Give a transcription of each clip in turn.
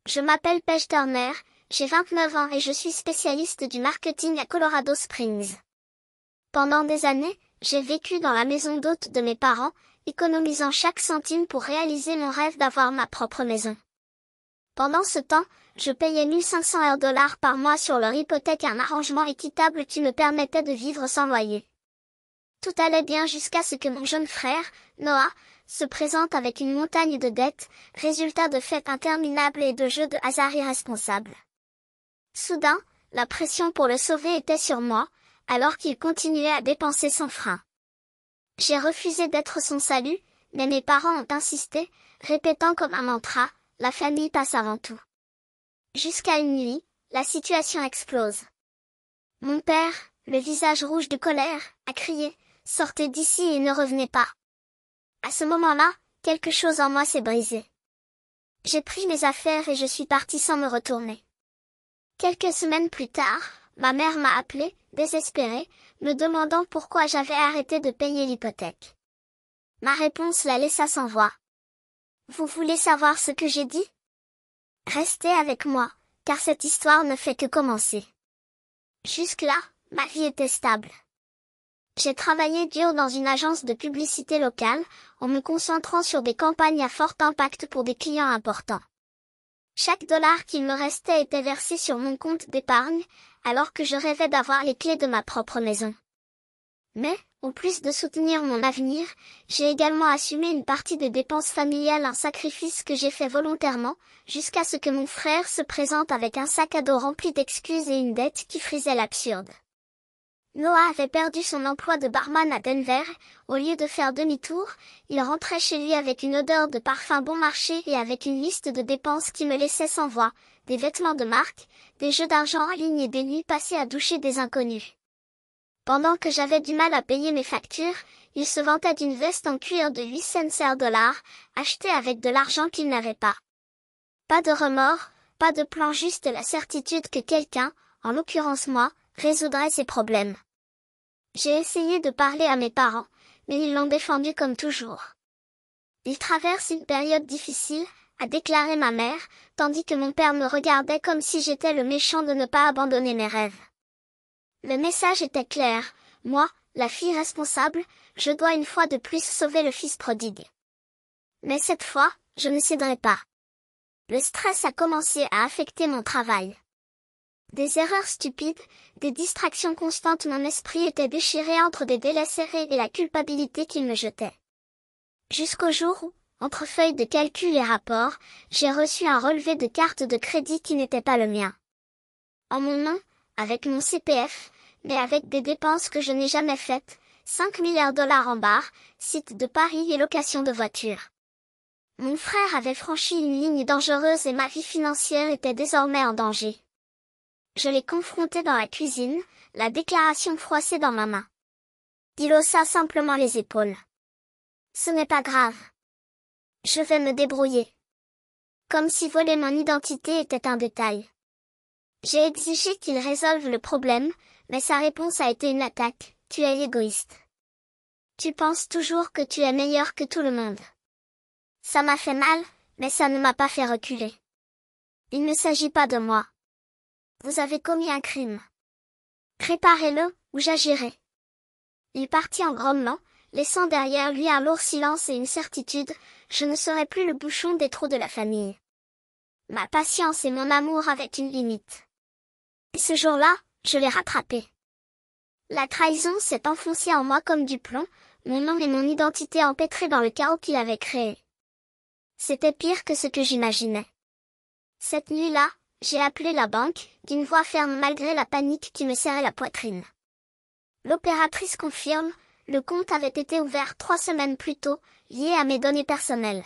Je m'appelle Paige Turner, j'ai 29 ans et je suis spécialiste du marketing à Colorado Springs. Pendant des années, j'ai vécu dans la maison d'hôte de mes parents, économisant chaque centime pour réaliser mon rêve d'avoir ma propre maison. Pendant ce temps, je payais 1500 $ par mois sur leur hypothèque, un arrangement équitable qui me permettait de vivre sans loyer. Tout allait bien jusqu'à ce que mon jeune frère, Noah, se présente avec une montagne de dettes, résultat de fêtes interminables et de jeux de hasard irresponsables. Soudain, la pression pour le sauver était sur moi, alors qu'il continuait à dépenser sans frein. J'ai refusé d'être son salut, mais mes parents ont insisté, répétant comme un mantra, la famille passe avant tout. Jusqu'à une nuit, la situation explose. Mon père, le visage rouge de colère, a crié, sortez d'ici et ne revenez pas. À ce moment-là, quelque chose en moi s'est brisé. J'ai pris mes affaires et je suis partie sans me retourner. Quelques semaines plus tard, ma mère m'a appelée, désespérée, me demandant pourquoi j'avais arrêté de payer l'hypothèque. Ma réponse la laissa sans voix. Vous voulez savoir ce que j'ai dit? Restez avec moi, car cette histoire ne fait que commencer. Jusque-là, ma vie était stable. J'ai travaillé dur dans une agence de publicité locale, en me concentrant sur des campagnes à fort impact pour des clients importants. Chaque dollar qu'il me restait était versé sur mon compte d'épargne, alors que je rêvais d'avoir les clés de ma propre maison. Mais, en plus de soutenir mon avenir, j'ai également assumé une partie des dépenses familiales, un sacrifice que j'ai fait volontairement, jusqu'à ce que mon frère se présente avec un sac à dos rempli d'excuses et une dette qui frisait l'absurde. Noah avait perdu son emploi de barman à Denver. Au lieu de faire demi-tour, il rentrait chez lui avec une odeur de parfum bon marché et avec une liste de dépenses qui me laissait sans voix, des vêtements de marque, des jeux d'argent en ligne et des nuits passées à doucher des inconnus. Pendant que j'avais du mal à payer mes factures, il se vantait d'une veste en cuir de 800 $, achetée avec de l'argent qu'il n'avait pas. Pas de remords, pas de plan, juste la certitude que quelqu'un, en l'occurrence moi, résoudrait ses problèmes. J'ai essayé de parler à mes parents, mais ils l'ont défendu comme toujours. Ils traversent une période difficile, a déclaré ma mère, tandis que mon père me regardait comme si j'étais le méchant de ne pas abandonner mes rêves. Le message était clair, moi, la fille responsable, je dois une fois de plus sauver le fils prodigue. Mais cette fois, je ne céderai pas. Le stress a commencé à affecter mon travail. Des erreurs stupides, des distractions constantes, mon esprit était déchiré entre des délais serrés et la culpabilité qu'il me jetait. Jusqu'au jour où, entre feuilles de calcul et rapports, j'ai reçu un relevé de carte de crédit qui n'était pas le mien. En mon nom, avec mon CPF, mais avec des dépenses que je n'ai jamais faites, 5 milliards $ en barre, site de Paris et location de voiture. Mon frère avait franchi une ligne dangereuse et ma vie financière était désormais en danger. Je l'ai confronté dans la cuisine, la déclaration froissée dans ma main. Il haussa simplement les épaules. Ce n'est pas grave. Je vais me débrouiller. Comme si voler mon identité était un détail. J'ai exigé qu'il résolve le problème, mais sa réponse a été une attaque. Tu es égoïste. Tu penses toujours que tu es meilleur que tout le monde. Ça m'a fait mal, mais ça ne m'a pas fait reculer. Il ne s'agit pas de moi. Vous avez commis un crime. Réparez-le, ou j'agirai. Il partit en grommant, laissant derrière lui un lourd silence et une certitude, je ne serai plus le bouchon des trous de la famille. Ma patience et mon amour avaient une limite. Et ce jour-là, je l'ai rattrapé. La trahison s'est enfoncée en moi comme du plomb, mon nom et mon identité empêtrés dans le chaos qu'il avait créé. C'était pire que ce que j'imaginais. Cette nuit-là, j'ai appelé la banque, d'une voix ferme malgré la panique qui me serrait la poitrine. L'opératrice confirme, le compte avait été ouvert 3 semaines plus tôt, lié à mes données personnelles.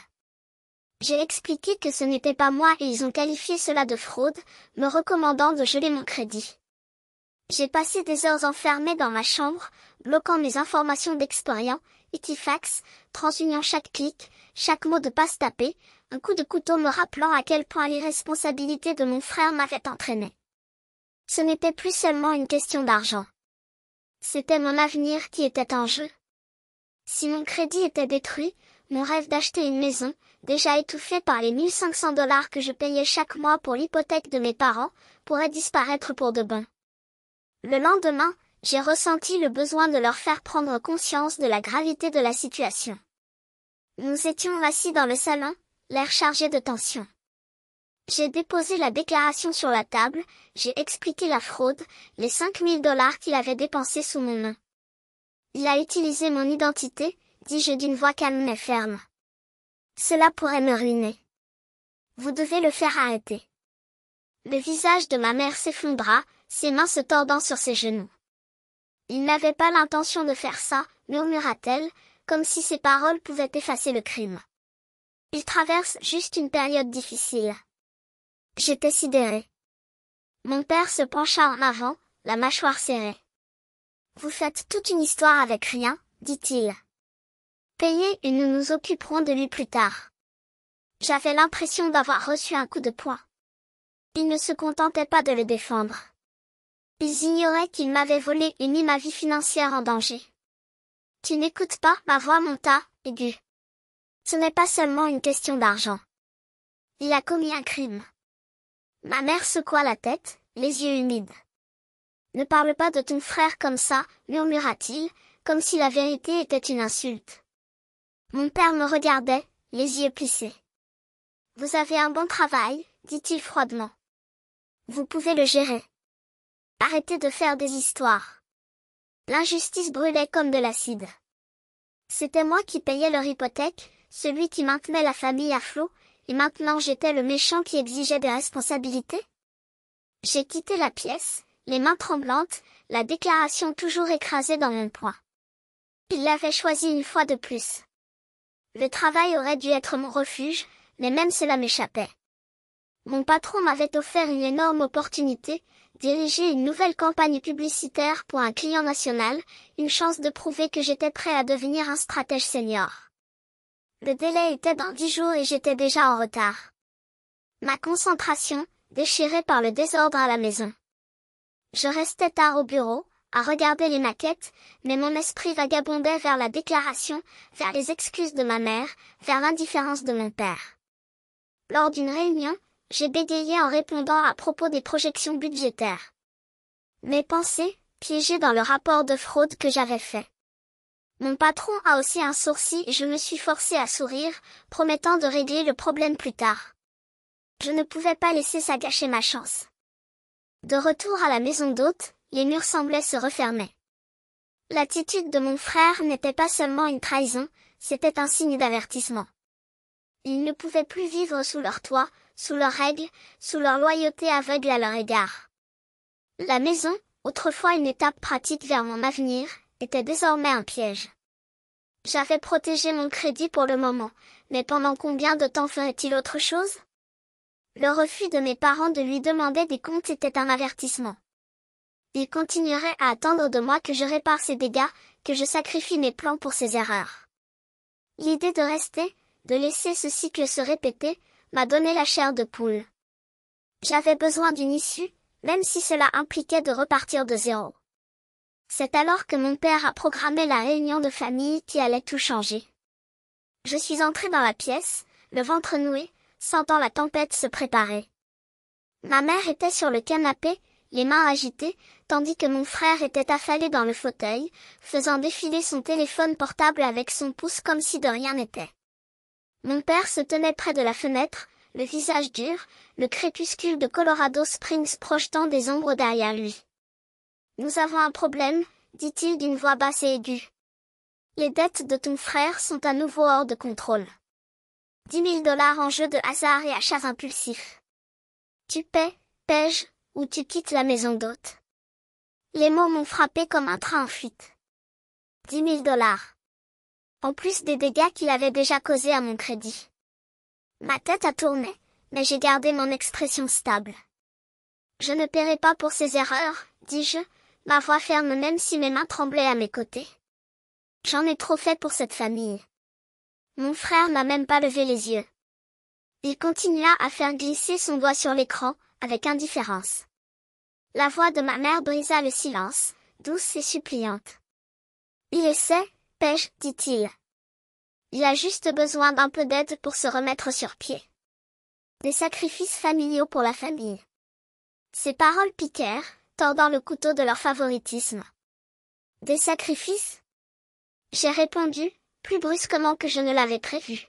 J'ai expliqué que ce n'était pas moi et ils ont qualifié cela de fraude, me recommandant de geler mon crédit. J'ai passé des heures enfermée dans ma chambre, bloquant mes informations d'Experian, Equifax, transuniant chaque clic, chaque mot de passe tapé, un coup de couteau me rappelant à quel point l'irresponsabilité de mon frère m'avait entraîné. Ce n'était plus seulement une question d'argent. C'était mon avenir qui était en jeu. Si mon crédit était détruit, Mon rêve d'acheter une maison, déjà étouffé par les 1 500 $ que je payais chaque mois pour l'hypothèque de mes parents, pourrait disparaître pour de bon. Le lendemain, j'ai ressenti le besoin de leur faire prendre conscience de la gravité de la situation. Nous étions assis dans le salon, l'air chargé de tension. J'ai déposé la déclaration sur la table, j'ai expliqué la fraude, les 5 000 $ qu'il avait dépensés sous mon nom. Il a utilisé mon identité, dis-je d'une voix calme mais ferme. Cela pourrait me ruiner. Vous devez le faire arrêter. Le visage de ma mère s'effondra, ses mains se tordant sur ses genoux. Il n'avait pas l'intention de faire ça, murmura-t-elle, comme si ses paroles pouvaient effacer le crime. Il traverse juste une période difficile. J'étais sidérée. Mon père se pencha en avant, la mâchoire serrée. Vous faites toute une histoire avec rien, dit-il. Payez et nous nous occuperons de lui plus tard. J'avais l'impression d'avoir reçu un coup de poing. Ils ne se contentaient pas de le défendre. Ils ignoraient qu'il m'avait volé et mis ma vie financière en danger. Tu n'écoutes pas, ma voix monta, aiguë. Ce n'est pas seulement une question d'argent. Il a commis un crime. Ma mère secoua la tête, les yeux humides. Ne parle pas de ton frère comme ça, murmura-t-il, comme si la vérité était une insulte. Mon père me regardait, les yeux plissés. Vous avez un bon travail, dit-il froidement. Vous pouvez le gérer. Arrêtez de faire des histoires. L'injustice brûlait comme de l'acide. C'était moi qui payais leur hypothèque, celui qui maintenait la famille à flot, et maintenant j'étais le méchant qui exigeait des responsabilités? J'ai quitté la pièce, les mains tremblantes, la déclaration toujours écrasée dans mon poing. Il l'avait choisi une fois de plus. Le travail aurait dû être mon refuge, mais même cela m'échappait. Mon patron m'avait offert une énorme opportunité, diriger une nouvelle campagne publicitaire pour un client national, une chance de prouver que j'étais prêt à devenir un stratège senior. Le délai était dans 10 jours et j'étais déjà en retard. Ma concentration, déchirée par le désordre à la maison. Je restais tard au bureau, à regarder les maquettes, mais mon esprit vagabondait vers la déclaration, vers les excuses de ma mère, vers l'indifférence de mon père. Lors d'une réunion, j'ai bégayé en répondant à propos des projections budgétaires. Mes pensées, piégées dans le rapport de fraude que j'avais fait. Mon patron a haussé un sourcil et je me suis forcée à sourire, promettant de régler le problème plus tard. Je ne pouvais pas laisser ça gâcher ma chance. De retour à la maison d'hôte, les murs semblaient se refermer. L'attitude de mon frère n'était pas seulement une trahison, c'était un signe d'avertissement. Ils ne pouvaient plus vivre sous leur toit, sous leurs règles, sous leur loyauté aveugle à leur égard. La maison, autrefois une étape pratique vers mon avenir, était désormais un piège. J'avais protégé mon crédit pour le moment, mais pendant combien de temps ferait-il autre chose? Le refus de mes parents de lui demander des comptes était un avertissement. Ils continueraient à attendre de moi que je répare ses dégâts, que je sacrifie mes plans pour ses erreurs. L'idée de rester, de laisser ce cycle se répéter, m'a donné la chair de poule. J'avais besoin d'une issue, même si cela impliquait de repartir de zéro. C'est alors que mon père a programmé la réunion de famille qui allait tout changer. Je suis entrée dans la pièce, le ventre noué, sentant la tempête se préparer. Ma mère était sur le canapé, les mains agitées, tandis que mon frère était affalé dans le fauteuil, faisant défiler son téléphone portable avec son pouce comme si de rien n'était. Mon père se tenait près de la fenêtre, le visage dur, le crépuscule de Colorado Springs projetant des ombres derrière lui. « Nous avons un problème, dit-il d'une voix basse et aiguë. Les dettes de ton frère sont à nouveau hors de contrôle. 10 000 $ en jeu de hasard et achats impulsifs. Tu paies-je, ou tu quittes la maison d'hôte. » Les mots m'ont frappé comme un train en fuite. 10 000 $. En plus des dégâts qu'il avait déjà causés à mon crédit. Ma tête a tourné, mais j'ai gardé mon expression stable. Je ne paierai pas pour ces erreurs, dis-je, ma voix ferme même si mes mains tremblaient à mes côtés. J'en ai trop fait pour cette famille. Mon frère n'a même pas levé les yeux. Il continua à faire glisser son doigt sur l'écran, avec indifférence. La voix de ma mère brisa le silence, douce et suppliante. Il essaie, pêche, dit-il. Il a juste besoin d'un peu d'aide pour se remettre sur pied. Des sacrifices familiaux pour la famille. Ces paroles piquèrent, tordant le couteau de leur favoritisme. Des sacrifices? J'ai répondu, plus brusquement que je ne l'avais prévu.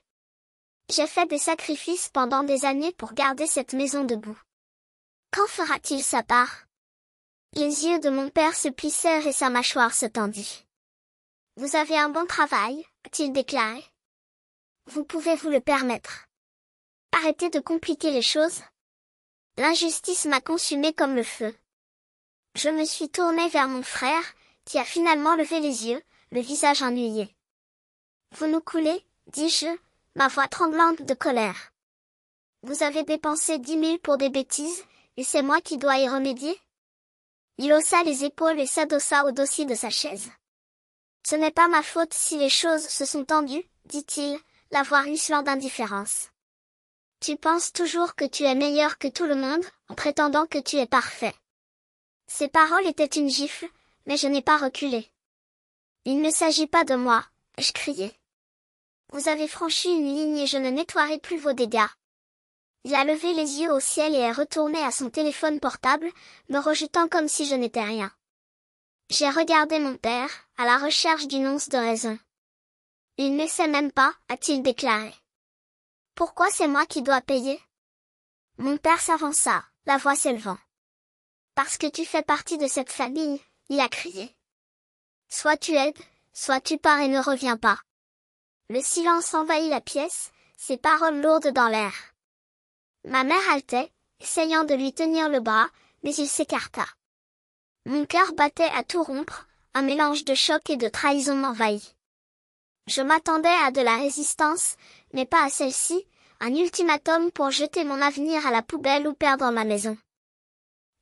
J'ai fait des sacrifices pendant des années pour garder cette maison debout. Quand fera-t-il sa part? Les yeux de mon père se plissèrent et sa mâchoire se tendit. Vous avez un bon travail, a-t-il déclaré. Vous pouvez vous le permettre. Arrêtez de compliquer les choses. L'injustice m'a consumé comme le feu. Je me suis tournée vers mon frère, qui a finalement levé les yeux, le visage ennuyé. Vous nous coulez, dis-je, ma voix tremblante de colère. Vous avez dépensé 10 000 pour des bêtises, et c'est moi qui dois y remédier? Il haussa les épaules et s'adossa au dossier de sa chaise. Ce n'est pas ma faute si les choses se sont tendues, dit-il, la voix ruisselant d'indifférence. Tu penses toujours que tu es meilleur que tout le monde, en prétendant que tu es parfait. Ces paroles étaient une gifle, mais je n'ai pas reculé. Il ne s'agit pas de moi, ai-je crié. Vous avez franchi une ligne et je ne nettoierai plus vos dégâts. Il a levé les yeux au ciel et est retourné à son téléphone portable, me rejetant comme si je n'étais rien. J'ai regardé mon père, à la recherche d'une once de raison. Il ne sait même pas, a-t-il déclaré. Pourquoi c'est moi qui dois payer? Mon père s'avança, la voix s'élevant. Parce que tu fais partie de cette famille, il a crié. Soit tu aides, soit tu pars et ne reviens pas. Le silence envahit la pièce, ses paroles lourdes dans l'air. Ma mère haletait, essayant de lui tenir le bras, mais il s'écarta. Mon cœur battait à tout rompre, un mélange de choc et de trahison m'envahit. Je m'attendais à de la résistance, mais pas à celle-ci, un ultimatum pour jeter mon avenir à la poubelle ou perdre ma maison.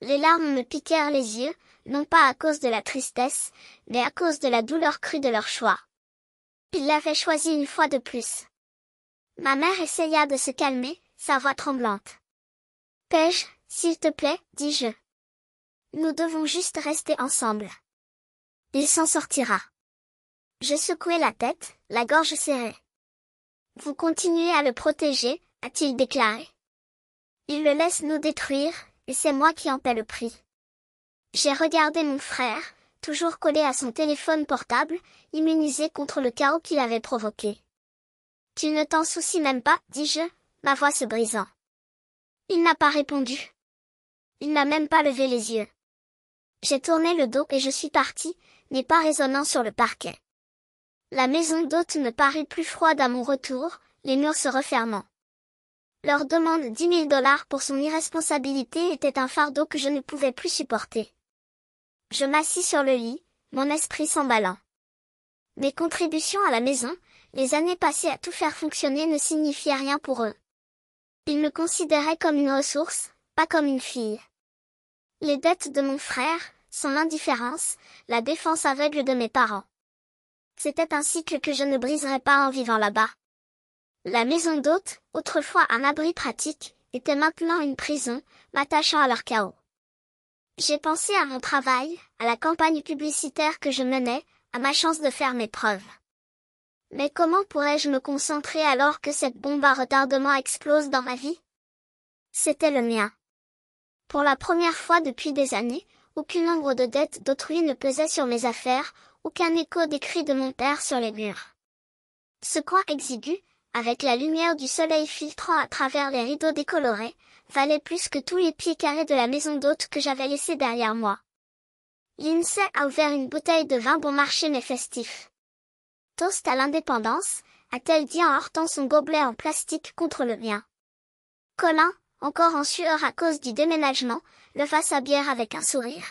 Les larmes me piquèrent les yeux, non pas à cause de la tristesse, mais à cause de la douleur crue de leur choix. Ils l'avaient choisi une fois de plus. Ma mère essaya de se calmer, sa voix tremblante. Paige, s'il te plaît, dis-je. Nous devons juste rester ensemble. Il s'en sortira. Je secouai la tête, la gorge serrée. Vous continuez à le protéger, a-t-il déclaré. Il le laisse nous détruire, et c'est moi qui en paie le prix. J'ai regardé mon frère, toujours collé à son téléphone portable, immunisé contre le chaos qu'il avait provoqué. Tu ne t'en soucies même pas, dis-je, ma voix se brisant. Il n'a pas répondu. Il n'a même pas levé les yeux. J'ai tourné le dos et je suis partie, mes pas résonnant sur le parquet. La maison d'hôte me parut plus froide à mon retour, les murs se refermant. Leur demande 10 000 $ pour son irresponsabilité était un fardeau que je ne pouvais plus supporter. Je m'assis sur le lit, mon esprit s'emballant. Mes contributions à la maison, les années passées à tout faire fonctionner ne signifiaient rien pour eux. Ils me considéraient comme une ressource, pas comme une fille. Les dettes de mon frère, son indifférence, la défense aveugle de mes parents. C'était un cycle que je ne briserais pas en vivant là-bas. La maison d'hôte, autrefois un abri pratique, était maintenant une prison, m'attachant à leur chaos. J'ai pensé à mon travail, à la campagne publicitaire que je menais, à ma chance de faire mes preuves. Mais comment pourrais-je me concentrer alors que cette bombe à retardement explose dans ma vie? C'était le mien. Pour la première fois depuis des années, aucune ombre de dette d'autrui ne pesait sur mes affaires, aucun écho des cris de mon père sur les murs. Ce coin exigu, avec la lumière du soleil filtrant à travers les rideaux décolorés, valait plus que tous les pieds carrés de la maison d'hôte que j'avais laissée derrière moi. Lindsay a ouvert une bouteille de vin bon marché mais festif. Toast à l'indépendance, a-t-elle dit en heurtant son gobelet en plastique contre le mien. Colin, encore en sueur à cause du déménagement, leva sa bière avec un sourire.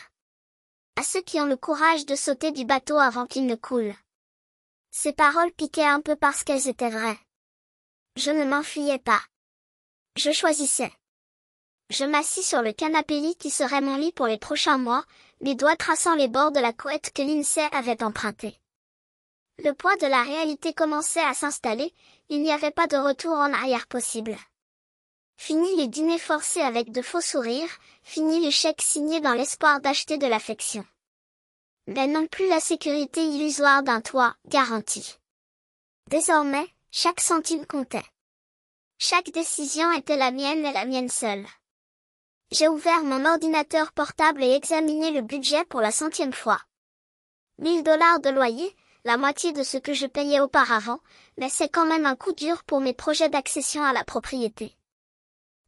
À ceux qui ont le courage de sauter du bateau avant qu'il ne coule. Ces paroles piquaient un peu parce qu'elles étaient vraies. Je ne m'enfuyais pas. Je choisissais. Je m'assis sur le canapé lit qui serait mon lit pour les prochains mois, mes doigts traçant les bords de la couette que Lindsay avait empruntée. Le poids de la réalité commençait à s'installer, il n'y avait pas de retour en arrière possible. Fini les dîners forcés avec de faux sourires, fini les chèques signés dans l'espoir d'acheter de l'affection. Mais non plus la sécurité illusoire d'un toit garanti. Désormais, Chaque centime comptait. Chaque décision était la mienne et la mienne seule. J'ai ouvert mon ordinateur portable et examiné le budget pour la 100e fois. 1 000 $ de loyer, la moitié de ce que je payais auparavant, mais c'est quand même un coup dur pour mes projets d'accession à la propriété.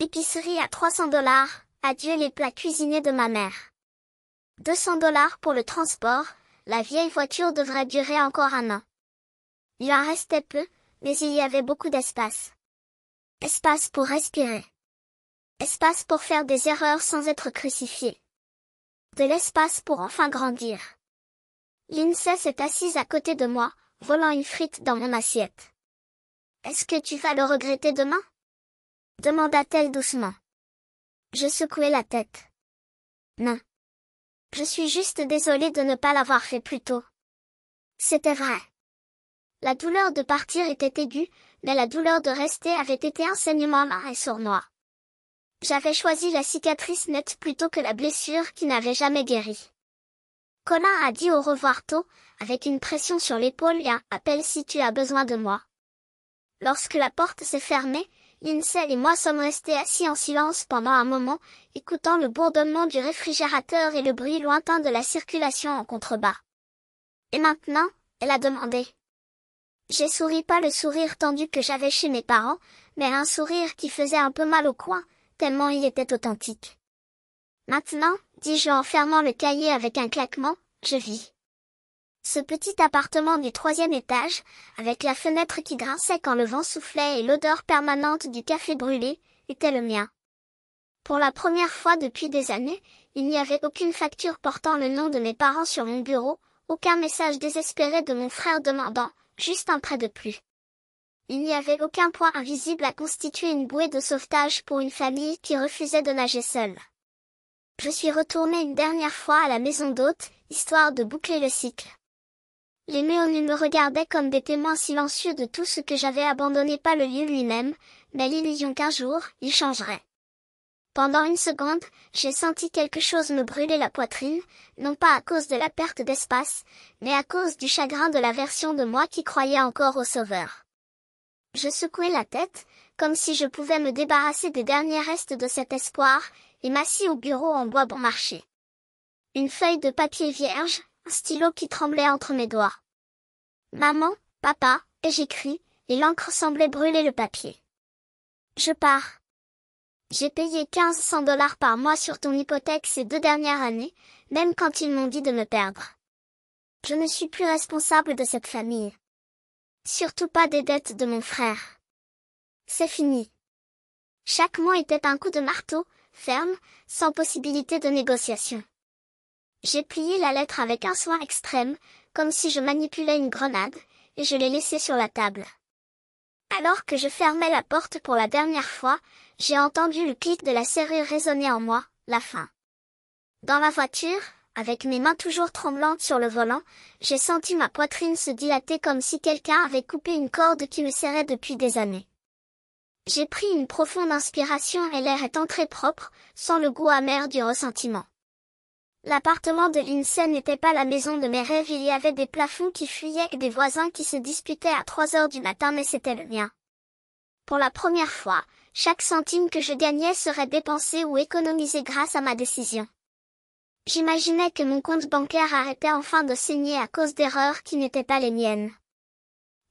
Épicerie à 300 $, adieu les plats cuisinés de ma mère. 200 $ pour le transport, la vieille voiture devrait durer encore 1 an. Il en restait peu, mais il y avait beaucoup d'espace. Espace pour respirer. Espace pour faire des erreurs sans être crucifié. De l'espace pour enfin grandir. Lindsay s'est assise à côté de moi, volant une frite dans mon assiette. « Est-ce que tu vas le regretter demain ?» demanda-t-elle doucement. Je secouai la tête. Non. Je suis juste désolée de ne pas l'avoir fait plus tôt. C'était vrai. La douleur de partir était aiguë, mais la douleur de rester avait été un saignement lent et sournois. J'avais choisi la cicatrice nette plutôt que la blessure qui n'avait jamais guéri. Colin a dit au revoir tôt, avec une pression sur l'épaule et un « appelle si tu as besoin de moi ». Lorsque la porte s'est fermée, Lindsay et moi sommes restés assis en silence pendant un moment, écoutant le bourdonnement du réfrigérateur et le bruit lointain de la circulation en contrebas. Et maintenant, elle a demandé. J'ai souri, pas le sourire tendu que j'avais chez mes parents, mais un sourire qui faisait un peu mal au coin, tellement il était authentique. Maintenant, dis-je en fermant le cahier avec un claquement, je vis. Ce petit appartement du 3e étage, avec la fenêtre qui grinçait quand le vent soufflait et l'odeur permanente du café brûlé, était le mien. Pour la première fois depuis des années, il n'y avait aucune facture portant le nom de mes parents sur mon bureau, aucun message désespéré de mon frère demandant, juste un prêt de plus. Il n'y avait aucun point invisible à constituer une bouée de sauvetage pour une famille qui refusait de nager seule. Je suis retournée une dernière fois à la maison d'hôte, histoire de boucler le cycle. Les murs me regardaient comme des témoins silencieux de tout ce que j'avais abandonné, pas le lieu lui-même, mais l'illusion qu'un jour, il changerait. Pendant une seconde, j'ai senti quelque chose me brûler la poitrine, non pas à cause de la perte d'espace, mais à cause du chagrin de la version de moi qui croyait encore au sauveur. Je secouai la tête, comme si je pouvais me débarrasser des derniers restes de cet espoir, et m'assis au bureau en bois bon marché. Une feuille de papier vierge, un stylo qui tremblait entre mes doigts. Maman, papa, et j'écris, et l'encre semblait brûler le papier. Je pars. J'ai payé 1500 $ par mois sur ton hypothèque ces 2 dernières années, même quand ils m'ont dit de me perdre. Je ne suis plus responsable de cette famille. Surtout pas des dettes de mon frère. C'est fini. Chaque mois était un coup de marteau, ferme, sans possibilité de négociation. J'ai plié la lettre avec un soin extrême, comme si je manipulais une grenade, et je l'ai laissée sur la table. Alors que je fermais la porte pour la dernière fois, j'ai entendu le clic de la serrure résonner en moi, la fin. Dans la voiture, avec mes mains toujours tremblantes sur le volant, j'ai senti ma poitrine se dilater comme si quelqu'un avait coupé une corde qui me serrait depuis des années. J'ai pris une profonde inspiration et l'air est entré propre, sans le goût amer du ressentiment. L'appartement de Lindsay n'était pas la maison de mes rêves, il y avait des plafonds qui fuyaient et des voisins qui se disputaient à 3 heures du matin, mais c'était le mien. Pour la première fois, chaque centime que je gagnais serait dépensé ou économisé grâce à ma décision. J'imaginais que mon compte bancaire arrêtait enfin de saigner à cause d'erreurs qui n'étaient pas les miennes.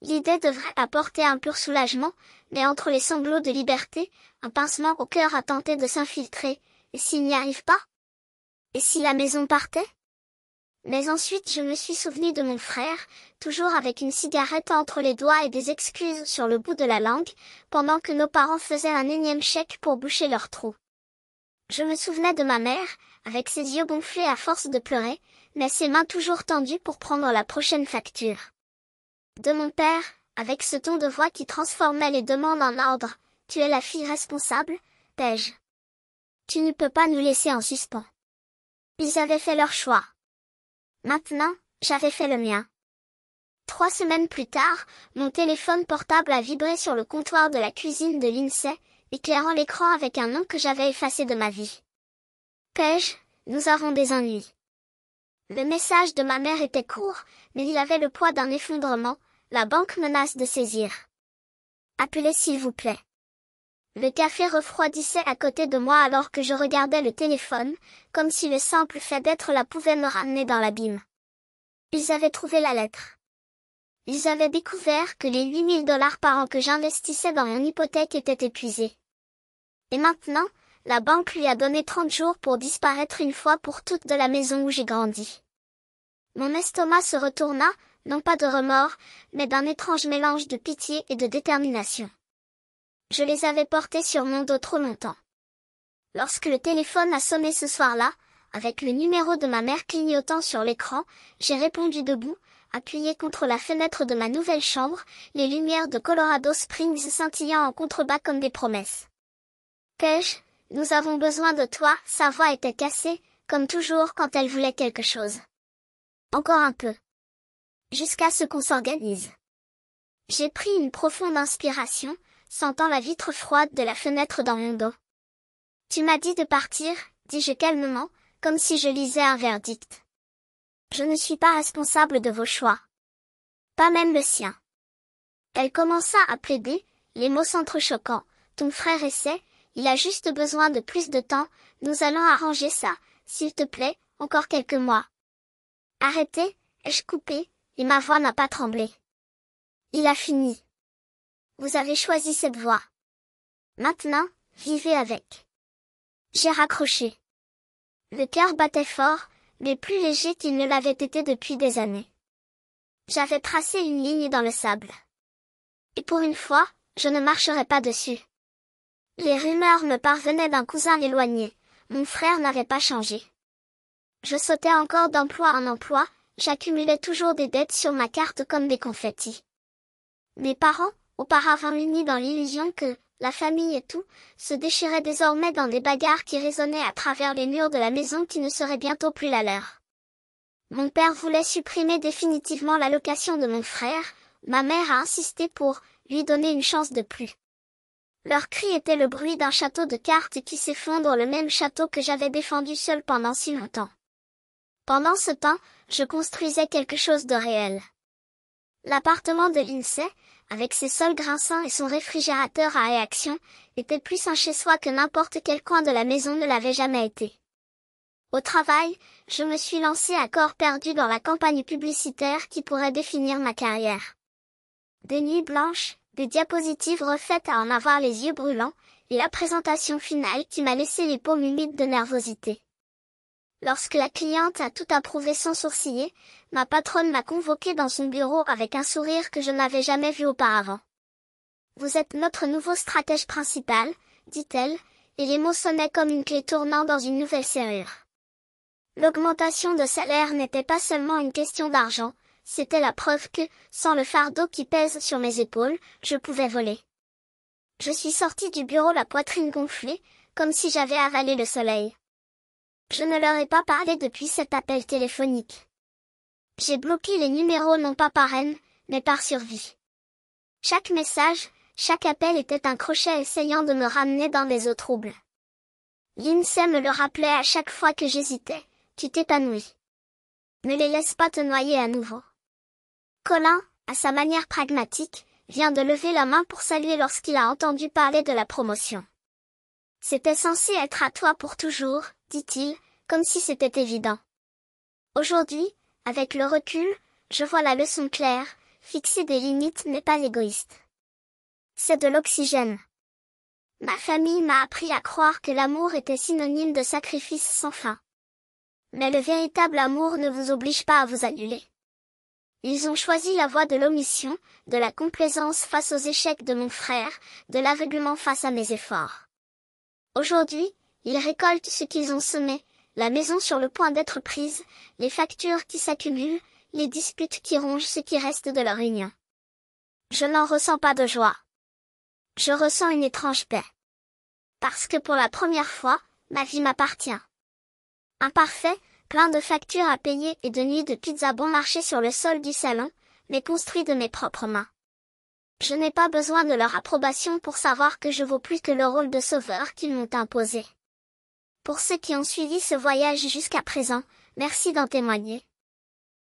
L'idée devrait apporter un pur soulagement, mais entre les sanglots de liberté, un pincement au cœur a tenté de s'infiltrer, et s'il n'y arrive pas? Et si la maison partait? Mais ensuite je me suis souvenu de mon frère, toujours avec une cigarette entre les doigts et des excuses sur le bout de la langue, pendant que nos parents faisaient un énième chèque pour boucher leur trou. Je me souvenais de ma mère, avec ses yeux gonflés à force de pleurer, mais ses mains toujours tendues pour prendre la prochaine facture. De mon père, avec ce ton de voix qui transformait les demandes en ordre, « Tu es la fille responsable, Paige. Tu ne peux pas nous laisser en suspens. » Ils avaient fait leur choix. Maintenant, j'avais fait le mien. 3 semaines plus tard, mon téléphone portable a vibré sur le comptoir de la cuisine de Lindsay, éclairant l'écran avec un nom que j'avais effacé de ma vie. Paige, nous avons des ennuis. Le message de ma mère était court, mais il avait le poids d'un effondrement, la banque menace de saisir. Appelez s'il vous plaît. Le café refroidissait à côté de moi alors que je regardais le téléphone, comme si le simple fait d'être là pouvait me ramener dans l'abîme. Ils avaient trouvé la lettre. Ils avaient découvert que les $8 000 par an que j'investissais dans mon hypothèque étaient épuisés. Et maintenant, la banque lui a donné 30 jours pour disparaître une fois pour toutes de la maison où j'ai grandi. Mon estomac se retourna, non pas de remords, mais d'un étrange mélange de pitié et de détermination. Je les avais portés sur mon dos trop longtemps. Lorsque le téléphone a sonné ce soir-là, avec le numéro de ma mère clignotant sur l'écran, j'ai répondu debout, appuyé contre la fenêtre de ma nouvelle chambre, les lumières de Colorado Springs scintillant en contrebas comme des promesses. Paige, nous avons besoin de toi, sa voix était cassée, comme toujours quand elle voulait quelque chose. Encore un peu. Jusqu'à ce qu'on s'organise. J'ai pris une profonde inspiration, sentant la vitre froide de la fenêtre dans mon dos. Tu m'as dit de partir, dis-je calmement, comme si je lisais un verdict. Je ne suis pas responsable de vos choix. Pas même le sien. Elle commença à plaider, les mots s'entrechoquant. Ton frère essaie, il a juste besoin de plus de temps, nous allons arranger ça, s'il te plaît, encore quelques mois. Arrêtez, ai-je coupé, et ma voix n'a pas tremblé. Il a fini. Vous avez choisi cette voie. Maintenant, vivez avec. J'ai raccroché. Le cœur battait fort, mais plus léger qu'il ne l'avait été depuis des années. J'avais tracé une ligne dans le sable. Et pour une fois, je ne marcherai pas dessus. Les rumeurs me parvenaient d'un cousin éloigné. Mon frère n'avait pas changé. Je sautais encore d'emploi en emploi, j'accumulais toujours des dettes sur ma carte comme des confettis. Mes parents, auparavant unis dans l'illusion que, la famille et tout, se déchiraient désormais dans des bagarres qui résonnaient à travers les murs de la maison qui ne serait bientôt plus la leur. Mon père voulait supprimer définitivement l'allocation de mon frère, ma mère a insisté pour lui donner une chance de plus. Leur cri était le bruit d'un château de cartes qui s'effondre, le même château que j'avais défendu seul pendant si longtemps. Pendant ce temps, je construisais quelque chose de réel. L'appartement de Lindsay, avec ses sols grinçants et son réfrigérateur à réaction, était plus un chez-soi que n'importe quel coin de la maison ne l'avait jamais été. Au travail, je me suis lancée à corps perdu dans la campagne publicitaire qui pourrait définir ma carrière. Des nuits blanches, des diapositives refaites à en avoir les yeux brûlants, et la présentation finale qui m'a laissé les paumes humides de nervosité. Lorsque la cliente a tout approuvé sans sourciller, ma patronne m'a convoquée dans son bureau avec un sourire que je n'avais jamais vu auparavant. Vous êtes notre nouveau stratège principal, dit-elle, et les mots sonnaient comme une clé tournant dans une nouvelle serrure. L'augmentation de salaire n'était pas seulement une question d'argent, c'était la preuve que, sans le fardeau qui pèse sur mes épaules, je pouvais voler. Je suis sortie du bureau la poitrine gonflée, comme si j'avais avalé le soleil. Je ne leur ai pas parlé depuis cet appel téléphonique. J'ai bloqué les numéros non pas par haine, mais par survie. Chaque message, chaque appel était un crochet essayant de me ramener dans des eaux troubles. Lindsay me le rappelait à chaque fois que j'hésitais, tu t'épanouis. Ne les laisse pas te noyer à nouveau. Colin, à sa manière pragmatique, vient de lever la main pour saluer lorsqu'il a entendu parler de la promotion. C'était censé être à toi pour toujours, dit-il, comme si c'était évident. Aujourd'hui, avec le recul, je vois la leçon claire, fixer des limites n'est pas égoïste. C'est de l'oxygène. Ma famille m'a appris à croire que l'amour était synonyme de sacrifice sans fin. Mais le véritable amour ne vous oblige pas à vous annuler. Ils ont choisi la voie de l'omission, de la complaisance face aux échecs de mon frère, de l'aveuglement face à mes efforts. Aujourd'hui, ils récoltent ce qu'ils ont semé, la maison sur le point d'être prise, les factures qui s'accumulent, les disputes qui rongent ce qui reste de leur union. Je n'en ressens pas de joie. Je ressens une étrange paix. Parce que pour la première fois, ma vie m'appartient. Imparfait, plein de factures à payer et de nuits de pizza bon marché sur le sol du salon, mais construit de mes propres mains. Je n'ai pas besoin de leur approbation pour savoir que je vaux plus que le rôle de sauveur qu'ils m'ont imposé. Pour ceux qui ont suivi ce voyage jusqu'à présent, merci d'en témoigner.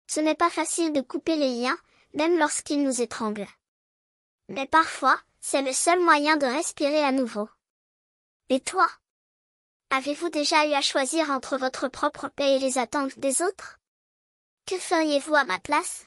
Ce n'est pas facile de couper les liens, même lorsqu'ils nous étranglent. Mais parfois, C'est le seul moyen de respirer à nouveau. Et toi? Avez-vous déjà eu à choisir entre votre propre paix et les attentes des autres? Que feriez-vous à ma place?